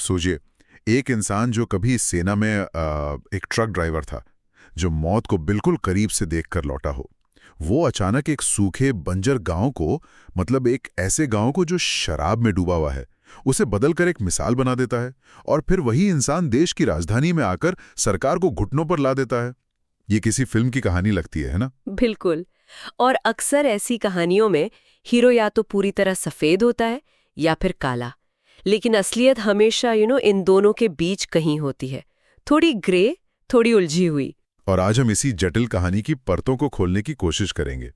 सोचिए, एक इंसान जो कभी सेना में एक ट्रक ड्राइवर था, जो मौत को बिल्कुल करीब से देखकर लौटा हो, वो अचानक एक सूखे बंजर गांव को, मतलब एक ऐसे गांव को जो शराब में डूबा हुआ है, उसे बदलकर एक मिसाल बना देता है। और फिर वही इंसान देश की राजधानी में आकर सरकार को घुटनों पर ला देता है। ये किसी फिल्म की कहानी लगती है ना? बिल्कुल। और अक्सर ऐसी कहानियों में हीरो या तो पूरी तरह सफेद होता है या फिर काला, लेकिन असलियत हमेशा इन दोनों के बीच कहीं होती है, थोड़ी ग्रे, थोड़ी उलझी हुई। और आज हम इसी जटिल कहानी की परतों को खोलने की कोशिश करेंगे।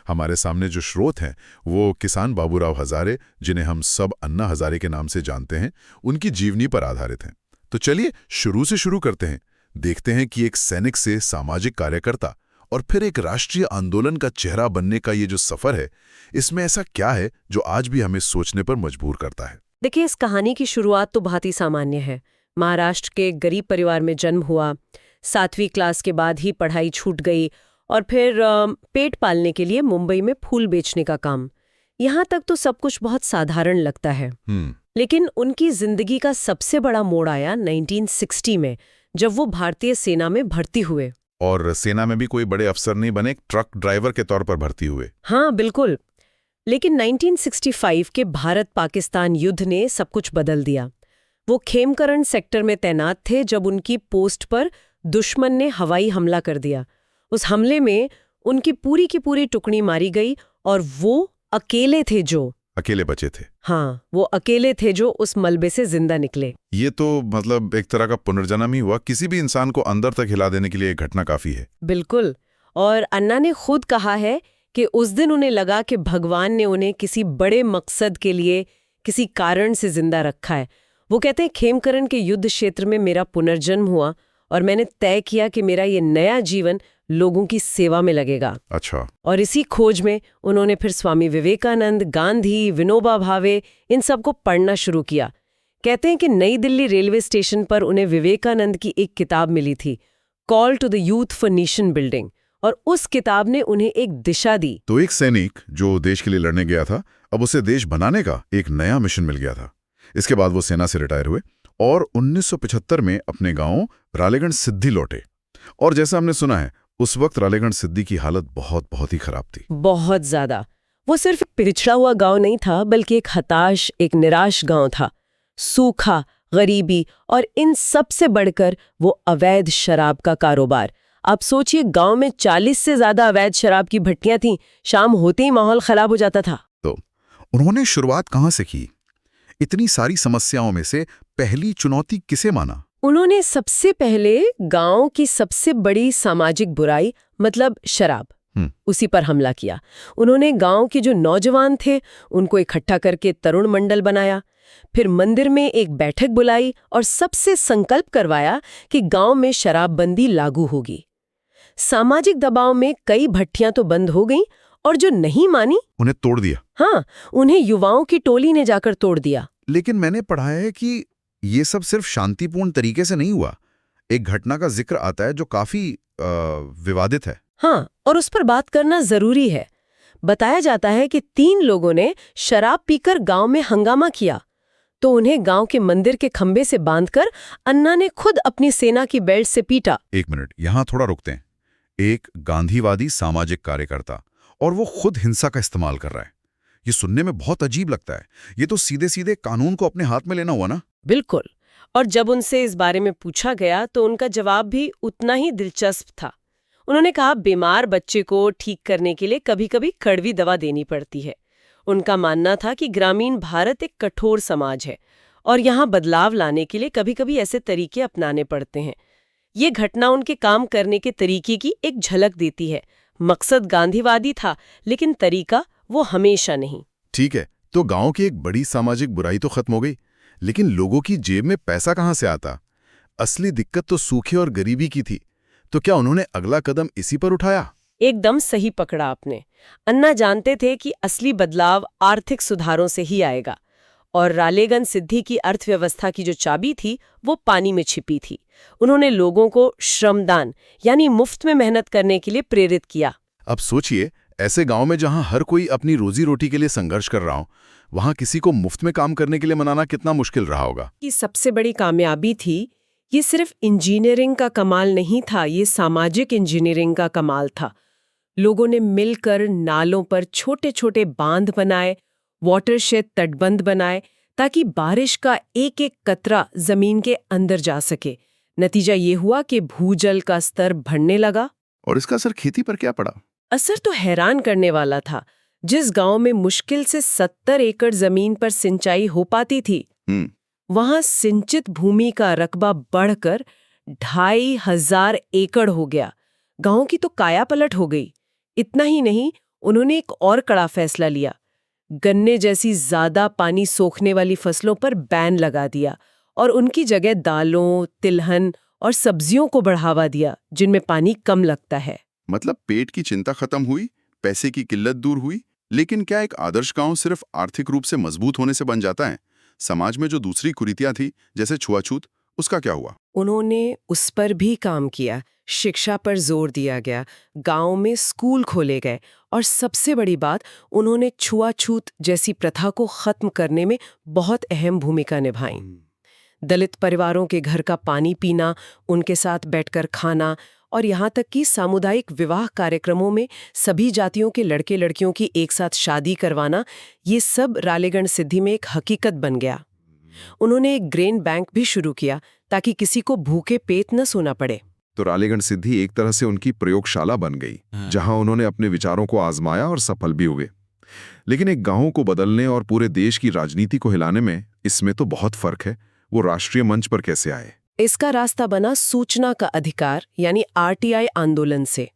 हमारे सामने जो स्रोत हैं वो किसान बाबूराव हजारे, जिन्हें हम सब अन्ना हजारे के नाम से जानते हैं, उनकी जीवनी पर आधारित हैं। तो चलिए शुरू से शुरू करते हैं। देखते हैं कि एक सैनिक से सामाजिक कार्यकर्ता और फिर एक राष्ट्रीय आंदोलन का चेहरा बनने का ये जो सफर है, इसमें ऐसा क्या है जो आज भी हमें सोचने पर मजबूर करता है। देखिए, इस कहानी की शुरुआत तो बहुत ही सामान्य है। महाराष्ट्र के एक गरीब परिवार में जन्म हुआ, 7वीं क्लास के बाद ही पढ़ाई छूट गई और फिर पेट पालने के लिए मुंबई में फूल बेचने का काम। यहाँ तक तो सब कुछ बहुत साधारण लगता है। लेकिन उनकी जिंदगी का सबसे बड़ा मोड़ आया 1960 में, जब वो भारतीय सेना में भर्ती हुए। और सेना में भी कोई बड़े अफसर नहीं बने, ट्रक ड्राइवर के तौर पर भर्ती हुए। हाँ, बिल्कुल। लेकिन 1965 के भारत-पाकिस्तान युद्ध ने सब कुछ बदल दिया। वो खेमकरण सेक्टर में तैनात थे जब उनकी पोस्ट पर दुश्मन ने हवाई हमला कर दिया। उस हमले में उनकी पूरी की पूरी टुकड़ी मारी गई और वो अकेले बचे थे। हाँ, वो अकेले थे जो उस मलबे से जिंदा निकले। ये तो मतलब एक तरह का पुनर्जन्म ही हुआ। किसी भी इंसान को अंदर तक हिला देने के लिए एक घटना काफी है। बिल्कुल। और अन्ना ने खुद कहा है कि उस दिन उन्हें लगा कि भगवान ने उन्हें किसी बड़े मकसद के लिए, किसी कारण से जिंदा रखा है। वो कहते हैं, खेमकरण के युद्ध क्षेत्र में मेरा पुनर्जन्म हुआ और मैंने तय किया कि मेरा ये नया जीवन लोगों की सेवा में लगेगा। अच्छा। और इसी खोज में उन्होंने फिर स्वामी विवेकानंद, गांधी, विनोबा भावे, इन सब को पढ़ना शुरू किया। कहते हैं कि नई दिल्ली रेलवे स्टेशन पर उन्हें विवेकानंद की एक किताब मिली थी, call to the youth for nation building, और उस किताब ने उन्हें एक दिशा दी। तो एक सैनिक जो देश के लिए लड़ने गया था, अब उसे देश बनाने का एक नया मिशन मिल गया था। इसके बाद वो सेना से रिटायर हुए और 1975 में अपने गांव रालेगण सिद्धि लौटे। और जैसा हमने सुना है, उस वक्त रालेगण सिद्धि की हालत बहुत ही खराब थी। बहुत ज्यादा। वो सिर्फ पिछड़ा हुआ गांव नहीं था, बल्कि एक हताश, एक निराश गांव था। सूखा, गरीबी और इन सब से बढ़कर वो अवैध शराब का कारोबार। आप सोचिए, गांव में 40 से ज्यादा अवैध शराब की भट्टियां थीं। शाम होते ही माहौल खराब हो जाता था। तो उन्होंने शुरुआत कहां से की? इतनी सारी समस्याओं में से पहली चुनौती किसे माना? उन्होंने सबसे पहले गांव की सबसे बड़ी सामाजिक बुराई, मतलब शराब, उसी पर हमला किया। उन्होंने गांव के जो नौजवान थे उनको इकट्ठा करके तरुण मंडल बनाया। फिर मंदिर में एक बैठक बुलाई और सबसे संकल्प करवाया कि गांव में शराबबंदी लागू होगी। सामाजिक दबाव में कई भट्टियां तो बंद हो गईं और जो नहीं मानी, उन्हें तोड़ दिया। हाँ, उन्हें युवाओं की टोली ने जाकर तोड़ दिया। लेकिन मैंने पढ़ा है कि ये सब सिर्फ शांतिपूर्ण तरीके से नहीं हुआ। एक घटना का जिक्र आता है जो काफी विवादित है। हाँ, और उस पर बात करना जरूरी है। बताया जाता है कि 3 लोगों ने शराब पीकर गांव में हंगामा किया, तो उन्हें गांव के मंदिर के खंबे से बांधकर अन्ना ने खुद अपनी सेना की बेल्ट से पीटा। एक मिनट, यहां थोड़ा रुकते हैं। एक गांधीवादी सामाजिक कार्यकर्ता, और वो खुद हिंसा का इस्तेमाल कर रहा है। ये सुनने में बहुत अजीब लगता है। ये तो सीधे सीधे कानून को अपने हाथ में लेना हुआ ना? बिल्कुल। और जब उनसे इस बारे में पूछा गया तो उनका जवाब भी उतना ही दिलचस्प था। उन्होंने कहा, बीमार बच्चे को ठीक करने के लिए कभी कभी कड़वी दवा देनी पड़ती है। उनका मानना था कि ग्रामीण भारत एक कठोर समाज है और यहाँ बदलाव लाने के लिए कभी कभी ऐसे तरीके अपनाने पड़ते हैं। ये घटना उनके काम करने के तरीके की एक झलक देती है। मकसद गांधीवादी था, लेकिन तरीका वो हमेशा नहीं। ठीक है, तो गांव की एक बड़ी सामाजिक बुराई तो खत्म हो गई, लेकिन लोगों की जेब में पैसा कहां से आता? असली दिक्कत तो सूखे और गरीबी की थी। तो क्या उन्होंने अगला कदम इसी पर उठाया? एकदम सही पकड़ा आपने। अन्ना जानते थे कि असली बदलाव आर्थिक सुधारों से ही आएगा, और रालेगन सिद्धि की अर्थव्यवस्था की जो चाबी थी वो पानी में छिपी थी। उन्होंने लोगों को श्रमदान, यानी मुफ्त में मेहनत करने के लिए प्रेरित किया। अब सोचिए, ऐसे गांव में जहां हर कोई अपनी रोजी रोटी के लिए संघर्ष कर रहा हो, वहां किसी को मुफ्त में काम करने के लिए मनाना कितना मुश्किल रहा होगा। की सबसे बड़ी कामयाबी थी, ये सिर्फ इंजीनियरिंग का कमाल नहीं था, ये सामाजिक इंजीनियरिंग का कमाल था। लोगों ने मिलकर नालों पर छोटे छोटे बांध बनाए, वाटरशेड तटबंध बनाए, ताकि बारिश का एक एक कतरा जमीन के अंदर जा सके। नतीजा ये हुआ कि भूजल का स्तर बढ़ने लगा। और इसका असर खेती पर क्या पड़ा? असर तो हैरान करने वाला था। जिस गांव में मुश्किल से 70 एकड़ जमीन पर सिंचाई हो पाती थी, वहां सिंचित भूमि का रकबा बढ़कर 2500 एकड़ हो गया। गांव की तो काया पलट हो गई। इतना ही नहीं, उन्होंने एक और कड़ा फैसला लिया। गन्ने जैसी ज्यादा पानी सोखने वाली फसलों पर बैन लगा दिया और उनकी जगह दालों, तिलहन और सब्जियों को बढ़ावा दिया, जिनमें पानी कम लगता है। मतलब पेट की चिंता खत्म हुई, पैसे की किल्लत दूर हुई। लेकिन क्या एक आदर्श गांव सिर्फ आर्थिक रूप से मजबूत होने से बन जाता है? समाज में जो दूसरी कुरीतियां थी, जैसे छुआछूत, उसका क्या हुआ? उन्होंने उस पर भी काम किया। शिक्षा पर जोर दिया गया, गांव में स्कूल खोले गए और सबसे बड़ी बात, उन्होंने छुआछूत जैसी प्रथा को खत्म करने में बहुत अहम भूमिका निभाई। दलित परिवारों के घर का पानी पीना, उनके साथ बैठकर खाना और यहाँ तक कि सामुदायिक विवाह कार्यक्रमों में सभी जातियों के लड़के लड़कियों की एक साथ शादी करवाना, ये सब रालेगण सिद्धि में एक हकीकत बन गया। उन्होंने एक ग्रेन बैंक भी शुरू किया ताकि किसी को भूखे पेट न सोना पड़े। तो रालेगण सिद्धि एक तरह से उनकी प्रयोगशाला बन गई, जहां उन्होंने अपने विचारों को आजमाया और सफल भी हुए। लेकिन एक गांव को बदलने और पूरे देश की राजनीति को हिलाने में इसमें तो बहुत फर्क है। वो राष्ट्रीय मंच पर कैसे आए? इसका रास्ता बना सूचना का अधिकार यानी आरटीआई आंदोलन से।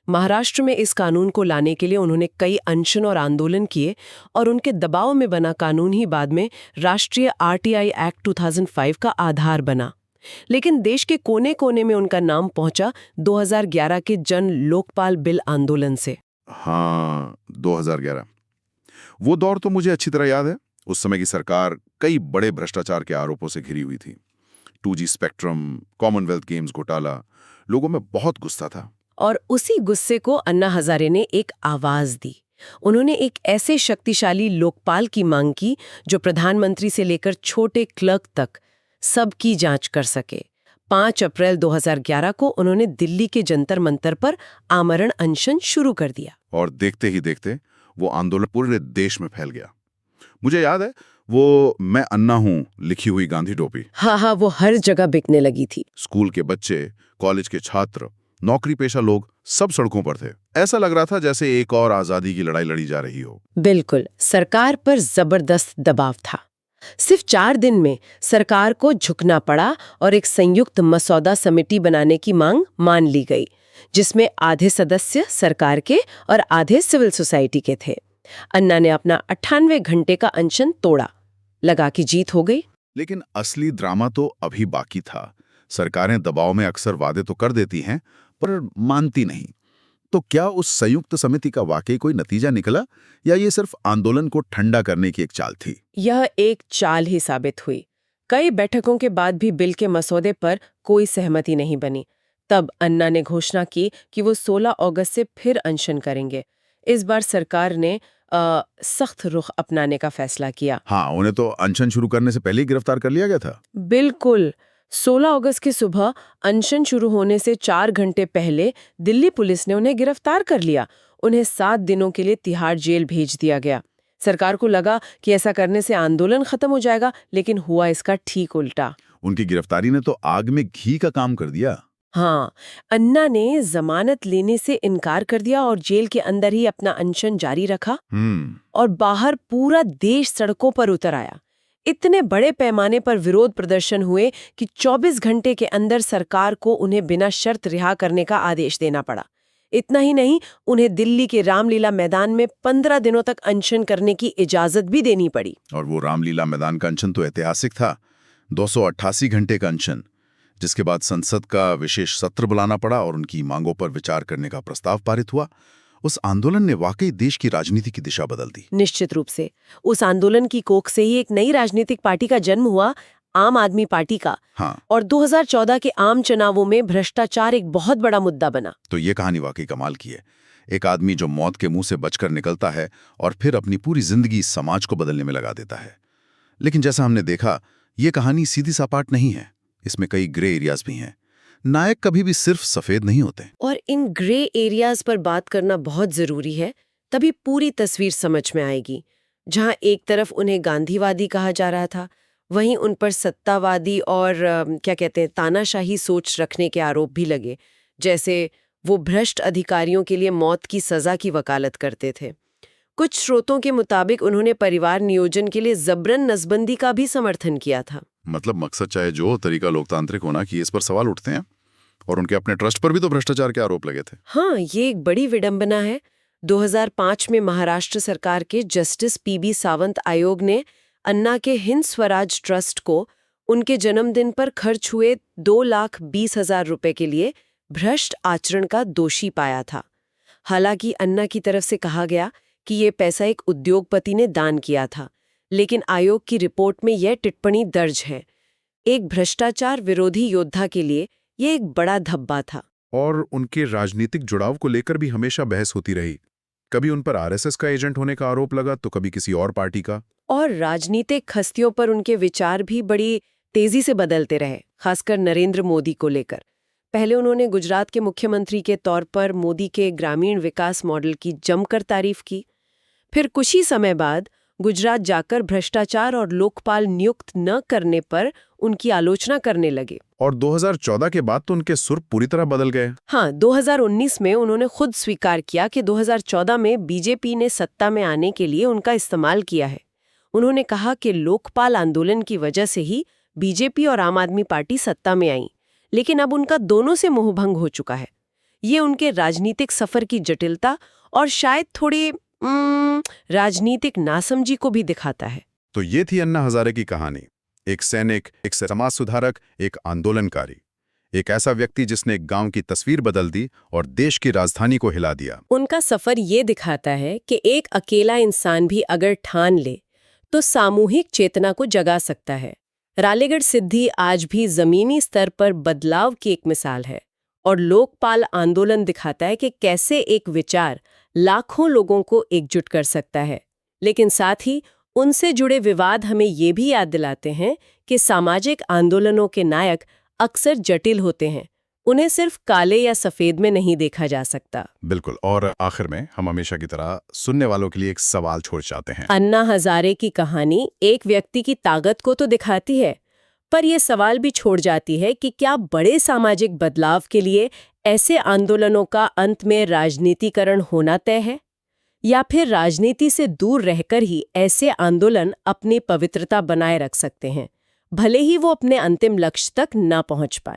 महाराष्ट्र में इस कानून को लाने के लिए उन्होंने कई अनशन और आंदोलन किए और उनके दबाव में बना कानून ही बाद में राष्ट्रीय आरटीआई एक्ट 2005 का आधार बना। लेकिन देश के कोने कोने में उनका नाम पहुंचा 2011 के जन लोकपाल बिल आंदोलन से। हाँ, 2011 वो दौर तो मुझे अच्छी तरह याद है। उस समय की सरकार कई बड़े भ्रष्टाचार के आरोपों से घिरी हुई थी। 2G स्पेक्ट्रम, कॉमनवेल्थ गेम्स घोटाला, लोगों में बहुत गुस्सा था। और उसी गुस्से को अन्ना हजारे ने एक आवाज दी। उन्होंने एक ऐसे शक्तिशाली लोकपाल की मांग की जो प्रधानमंत्री से लेकर छोटे क्लर्क तक सबकी जांच कर सके। 5 अप्रैल 2011 को उन्होंने दिल्ली के जंतर मंतर पर आमरण अनशन शुरू कर दिया। और देखते ही देखते वो आंदोलन पूरे देश में फैल गया। मुझे याद है वो मैं अन्ना हूं लिखी हुई गांधी टोपी। हाँ, वो हर जगह बिकने लगी थी। स्कूल के बच्चे, कॉलेज के छात्र, नौकरी पेशा लोग सब सड़कों पर थे। ऐसा लग रहा था जैसे एक और आजादी की लड़ाई लड़ी जा रही हो। बिल्कुल, सरकार पर जबरदस्त दबाव था। सिर्फ 4 दिन में सरकार को झुकना पड़ा और एक संयुक्त मसौदा समिति बनाने की मांग मान ली गई, जिसमें आधे सदस्य सरकार के और आधे सिविल सोसाइटी के थे। अन्ना ने अपना 98 घंटे का अनशन तोड़ा, लगा कि जीत हो गई। लेकिन असली ड्रामा तो अभी बाकी था। सरकारें दबाव में अक्सर वादे तो कर देती हैं, पर मानती नहीं। तो क्या उस संयुक्त समिति का वाकई कोई नतीजा निकला, या ये सिर्फ आंदोलन को ठंडा करने की एक चाल थी? यह एक चाल ही साबित हुई। कई बैठकों के बाद भी बिल के मसौदे पर कोई सहमति नहीं बनी। तब अन्ना ने घोषणा की कि वो 16 अगस्त से फिर अनशन करेंगे। इस बार सरकार ने सख्त रुख अपनाने का फैसला किया। हाँ, उन्हें तो अनशन शुरू करने से पहले ही गिरफ्तार कर लिया गया था। बिल्कुल। 16 अगस्त की सुबह अनशन शुरू होने से 4 घंटे पहले दिल्ली पुलिस ने उन्हें गिरफ्तार कर लिया। उन्हें 7 दिनों के लिए तिहाड़ जेल भेज दिया गया। सरकार को लगा कि ऐसा करने से आंदोलन खत्म हो जाएगा, लेकिन हुआ इसका ठीक उल्टा। उनकी गिरफ्तारी ने तो आग में घी का काम कर दिया। हाँ, अन्ना ने जमानत लेने से इनकार कर दिया और जेल के अंदर ही अपना अनशन जारी रखा। और बाहर पूरा देश सड़कों पर उतर आया। इतने बड़े पैमाने पर विरोध प्रदर्शन हुए कि 24 घंटे के अंदर सरकार को उन्हें बिना शर्त रिहा करने का आदेश देना पड़ा। इतना ही नहीं, उन्हें दिल्ली के रामलीला मैदान में 15 दिनों तक अनशन करने की इजाजत भी देनी पड़ी। और वो रामलीला मैदान का अनशन तो ऐतिहासिक था। 288 घंटे का अनशन, जिसके बाद संसद का विशेष सत्र बुलाना पड़ा और उनकी मांगों पर विचार करने का प्रस्ताव पारित हुआ। उस आंदोलन ने वाकई देश की राजनीति की दिशा बदल दी। निश्चित रूप से उस आंदोलन की कोख से ही एक नई राजनीतिक पार्टी का जन्म हुआ, आम आदमी पार्टी का। हाँ। और 2014 के आम चुनावों में भ्रष्टाचार एक बहुत बड़ा मुद्दा बना। तो ये कहानी वाकई कमाल की है। एक आदमी जो मौत के मुंह से बचकर निकलता है और फिर अपनी पूरी जिंदगी समाज को बदलने में लगा देता है। लेकिन जैसा हमने देखा, ये कहानी सीधी सपाट नहीं है। इसमें कई ग्रे एरियाज भी हैं। नायक कभी भी सिर्फ सफेद नहीं होते। और इन ग्रे एरियाज पर बात करना बहुत जरूरी है, तभी पूरी तस्वीर समझ में आएगी। जहां एक तरफ उन्हें गांधीवादी कहा जा रहा था, वहीं उन पर सत्तावादी और तानाशाही सोच रखने के आरोप भी लगे, जैसे वो भ्रष्ट अधिकारियों के लिए मौत की सजा की वकालत करते थे। कुछ स्रोतों के मुताबिक उन्होंने परिवार नियोजन के लिए जबरन नसबंदी का भी समर्थन किया था। मतलब मकसद चाहे जो हो, तरीका लोकतांत्रिक होना कि इस पर सवाल उठते हैं। और उनके अपने ट्रस्ट पर भी तो भ्रष्टाचार के आरोप लगे थे। हाँ, ये एक बड़ी विडंबना है। 2005 में महाराष्ट्र सरकार के जस्टिस पीबी सावंत आयोग ने अन्ना के हिंद स्वराज ट्रस्ट को उनके जन्मदिन पर खर्च हुए 2,20,000 रुपए के लिए भ्रष्ट आचरण का दोषी पाया था। हालांकि अन्ना की तरफ से कहा गया कि ये पैसा एक उद्योगपति ने दान किया था, लेकिन आयोग की रिपोर्ट में यह टिप्पणी दर्ज है। एक भ्रष्टाचार विरोधी योद्धा के लिए ये एक बड़ा धब्बा था। और उनके राजनीतिक जुड़ाव को लेकर भी हमेशा बहस होती रही। कभी उन पर आरएसएस का एजेंट होने का आरोप लगा तो कभी किसी और पार्टी का। और राजनीतिक हस्तियों पर उनके विचार भी बड़ी तेजी से बदलते रहे, खासकर नरेंद्र मोदी को लेकर। पहले उन्होंने गुजरात के मुख्यमंत्री के तौर पर मोदी के ग्रामीण विकास मॉडल की जमकर तारीफ की। फिर कुछ ही समय बाद गुजरात जाकर भ्रष्टाचार और लोकपाल नियुक्त न करने पर उनकी आलोचना करने लगे। और 2014 के बाद तो उनके सुर पूरी तरह बदल गए। हाँ, 2019 में उन्होंने खुद स्वीकार किया कि 2014 में बीजेपी ने सत्ता में आने के लिए उनका इस्तेमाल किया है। उन्होंने कहा कि लोकपाल आंदोलन की वजह से ही बीजेपी और आम आदमी पार्टी सत्ता में आई, लेकिन अब उनका दोनों से मोहभंग हो चुका है। ये उनके राजनीतिक सफर की जटिलता और शायद थोड़ी राजनीतिक नासमझी को भी दिखाता है। तो ये थी अन्ना हजारे की कहानी। एक सैनिक, एक समाज सुधारक, एक आंदोलनकारी, एक ऐसा व्यक्ति जिसने एक गांव की तस्वीर बदल दी और देश की राजधानी को हिला दिया। उनका सफर ये दिखाता है कि एक अकेला इंसान भी अगर ठान ले तो सामूहिक चेतना को जगा सकता है। रालेगढ़ सिद्धि आज भी जमीनी स्तर पर बदलाव की एक मिसाल है, और लोकपाल आंदोलन दिखाता है कि कैसे एक विचार लाखों लोगों को एकजुट कर सकता है। लेकिन साथ ही उनसे जुड़े विवाद हमें ये भी याद दिलाते हैं कि सामाजिक आंदोलनों के नायक अक्सर जटिल होते हैं। उन्हें सिर्फ काले या सफेद में नहीं देखा जा सकता। बिल्कुल। और आखिर में हम हमेशा की तरह सुनने वालों के लिए एक सवाल छोड़ जाते हैं। अन्ना हजारे की कहानी एक व्यक्ति की ताकत को तो दिखाती है, पर यह सवाल भी छोड़ जाती है कि क्या बड़े सामाजिक बदलाव के लिए ऐसे आंदोलनों का अंत में राजनीतिकरण होना तय है, या फिर राजनीति से दूर रहकर ही ऐसे आंदोलन अपनी पवित्रता बनाए रख सकते हैं, भले ही वो अपने अंतिम लक्ष्य तक न पहुंच पाए।